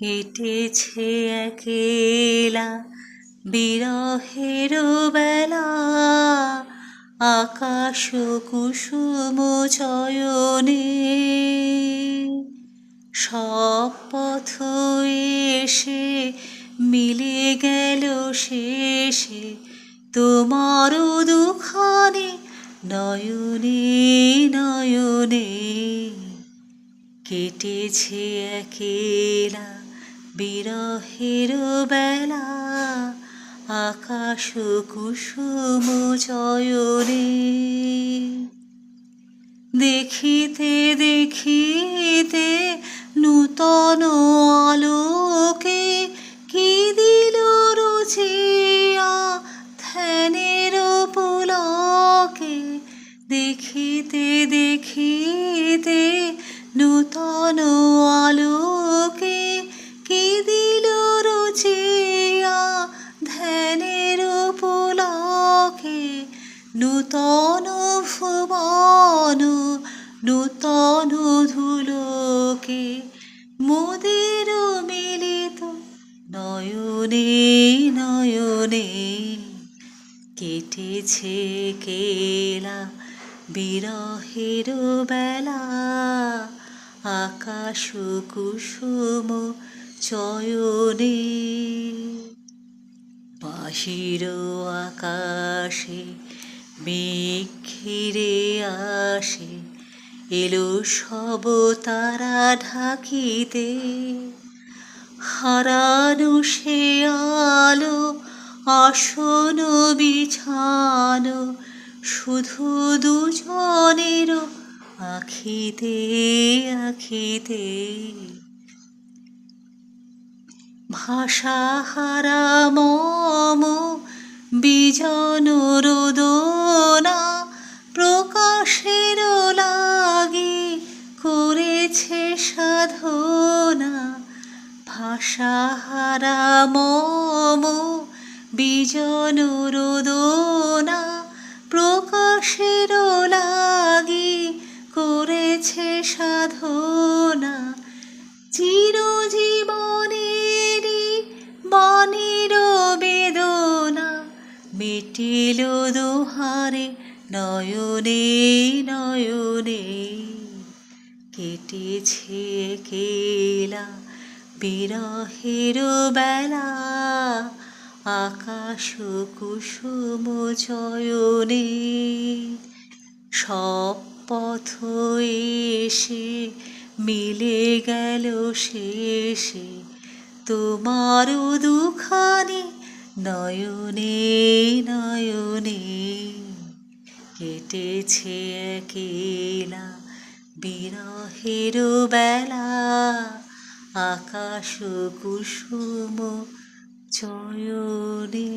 কেটেছে একেলা বিরহের বেলা, আকাশ কুসুম চয়নে। সব পথ এসে মিলে গেল শেষে তোমার দুখানি নয়নে নয়নে। কেটেছে একেলা বিরহের বেলা, আকাশ কুসুম চয়নে। দেখিতে দেখিতে নূতন আলোকে কি দিল রুচিয়া ধ্যানের পুলকে। দেখিতে দেখিতে নূতন আলোকে কি দিল রুচিয়া ধ্যানের পুলকে। নূতন ভুবন নূতন ধুলোকে মোদের মিলিত নয়নে নয়নে। কেটেছে কেলা বিরহের বেলা, আকাশ কুসুম চয়নে। বাহির আকাশে মেঘ ঘিরে আসে, এলো সব তারা ঢাকিতে। হারানো সে আলো আসন বিছানো, শুধু দুজনের আখিতে আখিতে। ভাষাহারা মম বিজন রোদনা, প্রকাশের লাগি করেছে সাধনা। ভাষাহারা মম বিজন রোদনা, প্রকাশের লাগি করেছে সাধনা। চিরজীবনেরই বাণীর বেদনা, মিটিল দোহারে নয়নে নয়নে। কেটেছে কেলা বিরহের বেলা, আকাশ কুসুম চয়নে। সব পথ এসে মিলে গেল শেষে তোমার দুখানি নয়নে নয়নে। কেটেছে একেলা বিরহের বেলা, আকাশ কুসুম চয়নে।